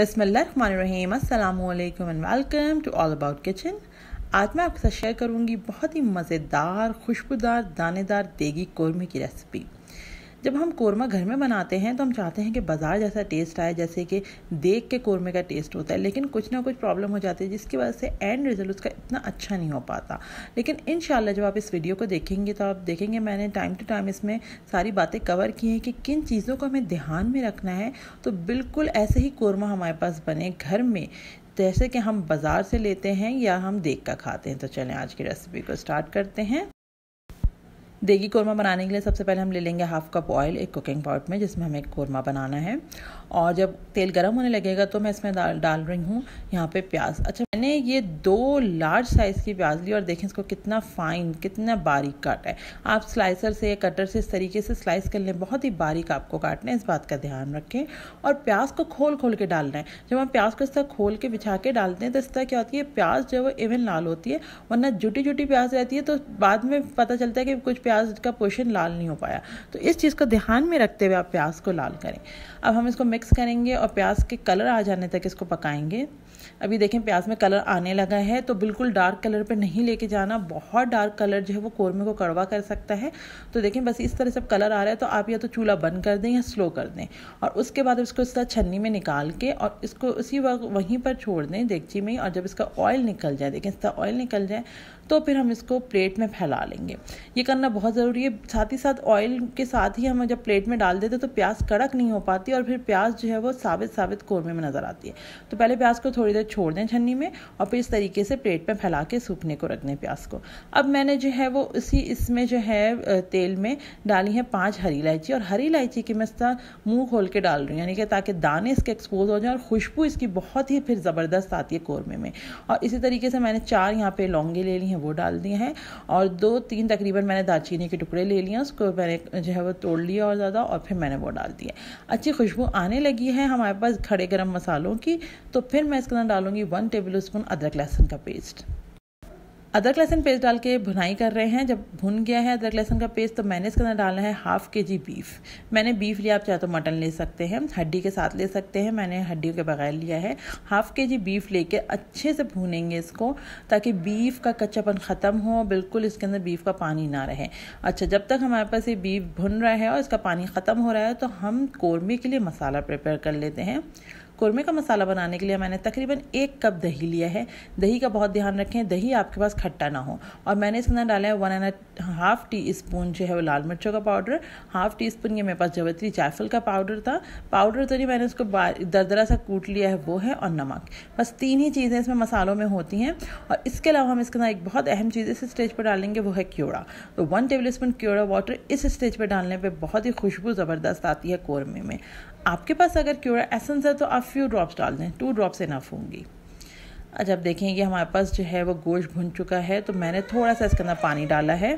बिस्मिल्लाहिर्रहमानिर्रहीम, अस्सलामुअलैकुम and welcome to all about kitchen. आज मैं आपके साथ शेयर करूंगी बहुत ही मज़ेदार, खुशबूदार, दानेदार देगी कोरमे की रेसिपी। जब हम कोरमा घर में बनाते हैं तो हम चाहते हैं कि बाज़ार जैसा टेस्ट आए, जैसे कि देग के कोरमे का टेस्ट होता है, लेकिन कुछ ना कुछ प्रॉब्लम हो जाती है जिसकी वजह से एंड रिजल्ट उसका इतना अच्छा नहीं हो पाता। लेकिन इंशाल्लाह जब आप इस वीडियो को देखेंगे तो आप देखेंगे मैंने टाइम टू टाइम इसमें सारी बातें कवर की हैं कि किन चीज़ों को हमें ध्यान में रखना है, तो बिल्कुल ऐसे ही कोरमा हमारे पास बने घर में जैसे कि हम बाज़ार से लेते हैं या हम देग का खाते हैं। तो चलें आज की रेसिपी को स्टार्ट करते हैं। देगी कोरमा बनाने के लिए सबसे पहले हम ले लेंगे हाफ कप ऑयल एक कुकिंग पॉट में, जिसमें हमें कोरमा बनाना है। और जब तेल गर्म होने लगेगा तो मैं इसमें डाल रही हूँ यहाँ पे प्याज। अच्छा, मैंने ये 2 लार्ज साइज़ की प्याज ली और देखें इसको कितना फाइन, कितना बारीक काटा है। आप स्लाइसर से या कटर से इस तरीके से स्लाइस कर लें, बहुत ही बारीक आपको काटना है, इस बात का ध्यान रखें। और प्याज को खोल खोल के डालना है। जब हम प्याज को इस तरह खोल के बिछा के डालते हैं तो इस तरह क्या होती है, प्याज जो है वो इवन लाल होती है, वरना जुटी जुटी प्याज रहती है तो बाद में पता चलता है कि कुछ प्याज का पोर्शन लाल नहीं हो पाया। तो इस चीज़ को ध्यान में रखते हुए आप प्याज को लाल करें। अब हम इसको मिक्स करेंगे और प्याज के कलर आ जाने तक इसको पकाएंगे। अभी देखें प्याज में कलर आने लगा है, तो बिल्कुल डार्क कलर पे नहीं लेके जाना। बहुत डार्क कलर जो है वो कोरमे को कड़वा कर सकता है। तो देखें बस इस तरह से कलर आ रहा है तो आप या तो चूल्हा बंद कर दें या स्लो कर दें, और उसके बाद इसको इस तरह छन्नी में निकाल के और इसको उसी वक्त वहीं पर छोड़ दें देगची में। और जब इसका ऑयल निकल जाए, देखें इस तरह ऑयल निकल जाए, तो फिर हम इसको प्लेट में फैला लेंगे। ये करना बहुत ज़रूरी है। साथ ही साथ ऑयल के साथ ही हम जब प्लेट में डाल देते तो प्याज कड़क नहीं हो पाती और फिर प्याज जो है वो साबित कोरमे में नज़र आती है। तो पहले प्याज को थोड़ी देर छोड़ दें छन्नी में और फिर इस तरीके से प्लेट में फैला के सूखने को रख दें प्याज को। अब मैंने जो है वो इसमें जो है तेल में डाली है 5 हरी इलायची, और हरी इलायची की मैं इसका मुँह खोल के डाल रही हूँ, यानी कि ताकि दाने इसके एक्सपोज हो जाए और खुशबू इसकी बहुत ही फिर ज़बरदस्त आती है कोरमे में। और इसी तरीके से मैंने 4 यहाँ पे लौंगे ले ली हैं, वो डाल दिए हैं, और 2-3 तकरीबन मैंने दालचीनी के टुकड़े ले लिए, उसको मैंने जो है वो तोड़ लिया और ज़्यादा, और फिर मैंने वो डाल दिया। अच्छी खुशबू आने लगी है हमारे पास खड़े गरम मसालों की, तो फिर मैं इसके अंदर डालूंगी 1 टेबलस्पून अदरक लहसुन का पेस्ट। अदरक लहसुन पेस्ट डाल के भुनाई कर रहे हैं। जब भुन गया है अदरक लहसुन का पेस्ट तो मैंने इसके अंदर डालना है 1/2 kg बीफ। मैंने बीफ लिया, आप चाहे तो मटन ले सकते हैं, हड्डी के साथ ले सकते हैं, मैंने हड्डियों के बगैर लिया है। 1/2 kg बीफ लेके अच्छे से भूनेंगे इसको, ताकि बीफ का कच्चापन ख़त्म हो, बिल्कुल इसके अंदर बीफ का पानी ना रहे। अच्छा, जब तक हमारे पास ये बीफ भुन रहा है और इसका पानी ख़त्म हो रहा है तो हम कोरमे के लिए मसाला प्रिपेयर कर लेते हैं। कोरमे का मसाला बनाने के लिए मैंने तकरीबन 1 कप दही लिया है। दही का बहुत ध्यान रखें, दही आपके पास खट्टा ना हो। और मैंने इसके अंदर डाला है 1.5 टीस्पून जो है वो लाल मिर्चों का पाउडर, 1/2 टीस्पून ये मेरे पास जावित्री जायफल का पाउडर था, पाउडर तो नहीं, मैंने उसको दरदरा सा कूट लिया है, वो है, और नमक। बस 3 ही चीज़ें इसमें मसालों में होती हैं। और इसके अलावा हम इसके अंदर एक बहुत अहम चीज़ इस स्टेज पर डालेंगे, वो है क्योड़ा। तो 1 टेबलस्पून क्योड़ा वाटर इस स्टेज पर डालने पर बहुत ही खुशबू ज़बरदस्त आती है कोरमे में। आपके पास अगर क्योड़ा एसेंस है तो आप फ्यू ड्रॉप्स डाल दें, 2 ड्रॉप्स इनफ होंगी। जब देखें कि हमारे पास जो है वो गोश्त भुन चुका है तो मैंने थोड़ा सा इसके अंदर पानी डाला है।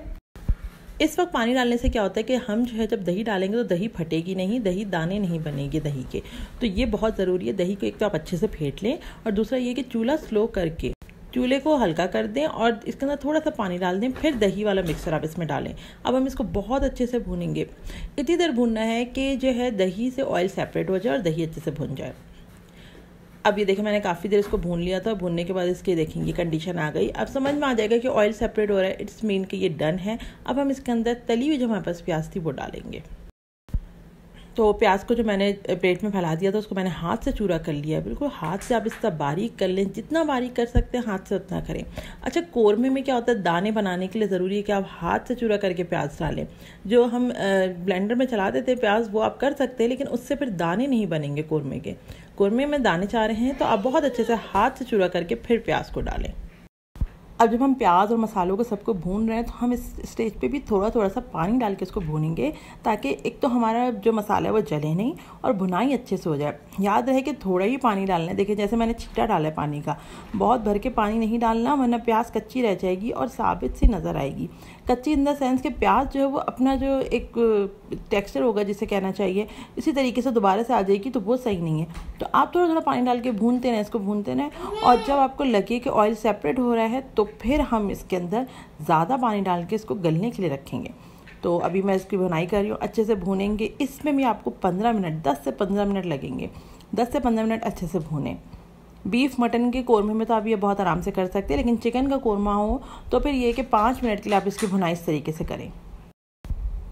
इस वक्त पानी डालने से क्या होता है कि हम जो है जब दही डालेंगे तो दही फटेगी नहीं, दही दाने नहीं बनेंगे दही के। तो ये बहुत ज़रूरी है। दही को एक तो आप अच्छे से फेंट लें, और दूसरा ये कि चूल्हा स्लो करके चूल्हे को हल्का कर दें और इसके अंदर थोड़ा सा पानी डाल दें, फिर दही वाला मिक्सर आप इसमें डालें। अब हम इसको बहुत अच्छे से भूनेंगे। इतनी देर भूनना है कि जो है दही से ऑयल सेपरेट हो जाए और दही अच्छे से भुन जाए। अब ये देखें मैंने काफ़ी देर इसको भून लिया था, भूनने के बाद इसके देखेंगे कंडीशन आ गई। अब समझ में आ जाएगा कि ऑयल सेपरेट हो रहा है, इट्स मीन कि ये डन है। अब हम इसके अंदर तली हुई जो हमारे पास प्याज थी वो डालेंगे। तो प्याज को जो मैंने प्लेट में फैला दिया था उसको मैंने हाथ से चूरा कर लिया है। बिल्कुल हाथ से आप इस तरह बारीक कर लें, जितना बारीक कर सकते हैं हाथ से उतना करें। अच्छा, कोरमे में क्या होता है, दाने बनाने के लिए ज़रूरी है कि आप हाथ से चूरा करके प्याज डालें। जो हम ब्लेंडर में चला देते हैं प्याज, वो आप कर सकते हैं, लेकिन उससे फिर दाने नहीं बनेंगे कोरमे के। कोरमे में दाने चाह रहे हैं तो आप बहुत अच्छे से हाथ से चूरा करके फिर प्याज को डालें। अब जब हम प्याज और मसालों को सबको भून रहे हैं तो हम इस स्टेज पे भी थोड़ा थोड़ा सा पानी डाल के इसको भूनेंगे, ताकि एक तो हमारा जो मसाला है वो जले नहीं और भुनाई अच्छे से हो जाए। याद रहे कि थोड़ा ही पानी डालना है। देखिए जैसे मैंने छींटा डाला है पानी का, बहुत भर के पानी नहीं डालना, वरना प्याज कच्ची रह जाएगी और साबित सी नज़र आएगी। कच्ची इन द सेंस कि प्याज जो है वो अपना जो एक टेक्सचर होगा जिसे कहना चाहिए, इसी तरीके से दोबारा से आ जाएगी, तो वो सही नहीं है। तो आप थोड़ा थोड़ा पानी डाल के भूनते रहें, इसको भूनते रहें, और जब आपको लगे कि ऑयल सेपरेट हो रहा है तो फिर हम इसके अंदर ज़्यादा पानी डाल के इसको गलने के लिए रखेंगे। तो अभी मैं इसकी भुनाई कर रही हूँ, अच्छे से भूनेंगे। इसमें भी आपको 15 मिनट 10 से 15 मिनट लगेंगे। 10 से 15 मिनट अच्छे से भूनें। बीफ मटन के कोरमे में तो आप ये बहुत आराम से कर सकते हैं, लेकिन चिकन का कोरमा हो तो फिर ये कि 5 मिनट के लिए आप इसकी भुनाई इस तरीके से करें।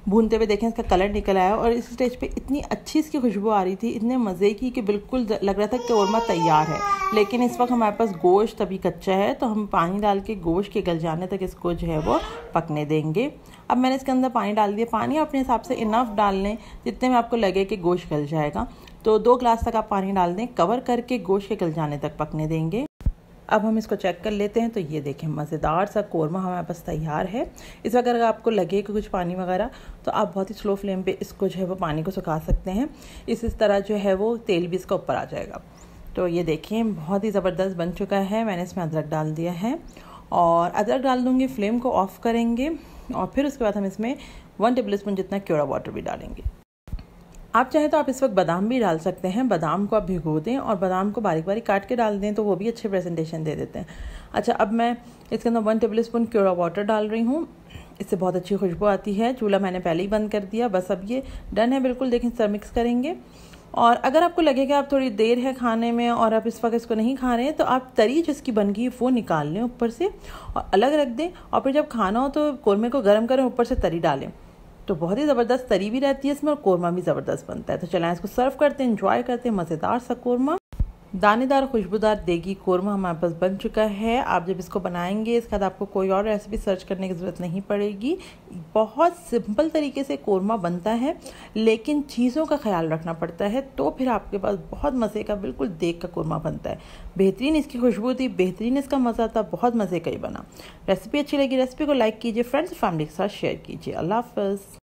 भूनते हुए देखें इसका कलर निकल आया और इस स्टेज पे इतनी अच्छी इसकी खुशबू आ रही थी, इतने मज़े की कि बिल्कुल लग रहा था कि कोरमा तैयार है। लेकिन इस वक्त हमारे पास गोश्त अभी कच्चा है, तो हम पानी डाल के गोश्त के गल जाने तक इसको जो है वो पकने देंगे। अब मैंने इसके अंदर पानी डाल दिया। पानी अपने हिसाब से इनफ डाल लें जितने में आपको लगे कि गोश्त गल जाएगा। तो 2 गिलास तक आप पानी डाल दें, कवर करके गोश्त के गल जाने तक पकने देंगे। अब हम इसको चेक कर लेते हैं। तो ये देखें मज़ेदार सा कोरमा हमारे पास तैयार है। इस वक्त अगर आपको लगे कि कुछ पानी वगैरह, तो आप बहुत ही स्लो फ्लेम पे इसको जो है वो पानी को सुखा सकते हैं। इस तरह जो है वो तेल भी इसका ऊपर आ जाएगा। तो ये देखें बहुत ही ज़बरदस्त बन चुका है। मैंने इसमें अदरक डाल दिया है और अदरक डाल दूँगी, फ्लेम को ऑफ़ करेंगे और फिर उसके बाद हम इसमें 1 टेबल स्पून जितना केवड़ा वाटर भी डालेंगे। आप चाहें तो आप इस वक्त बादाम भी डाल सकते हैं। बादाम को आप भिगो दें और बादाम को बारीक बारीक काट के डाल दें, तो वो भी अच्छे प्रेजेंटेशन दे देते हैं। अच्छा, अब मैं इसके अंदर 1 टेबल स्पून केवड़ा वाटर डाल रही हूँ। इससे बहुत अच्छी खुशबू आती है। चूल्हा मैंने पहले ही बंद कर दिया। बस अब ये डन है बिल्कुल। देखें सर मिक्स करेंगे। और अगर आपको लगे कि आप थोड़ी देर है खाने में और आप इस वक्त इसको नहीं खा रहे हैं, तो आप तरी जिसकी बन गई वो निकाल लें ऊपर से और अलग रख दें। और फिर जब खाना हो तो कोरमे को गर्म करें, ऊपर से तरी डालें, तो बहुत ही ज़बरदस्त तरी भी रहती है इसमें और कोरमा भी ज़बरदस्त बनता है। तो चलें इसको सर्व करते हैं, एंजॉय करते हैं। मज़ेदार सा कोरमा, दानेदार खुशबूदार देगी कोरमा हमारे पास बन चुका है। आप जब इसको बनाएंगे इसके बाद आपको कोई और रेसिपी सर्च करने की ज़रूरत नहीं पड़ेगी। बहुत सिंपल तरीके से कोरमा बनता है, लेकिन चीज़ों का ख्याल रखना पड़ता है, तो फिर आपके पास बहुत मज़े का बिल्कुल देग का कोरमा बनता है। बेहतरीन इसकी खुशबू थी, बेहतरीन इसका मज़ा था, बहुत मज़े का ही बना। रेसिपी अच्छी लगी, रेसिपी को लाइक कीजिए, फ्रेंड्स फैमिली के साथ शेयर कीजिए। अल्लाह हाफ़िज़।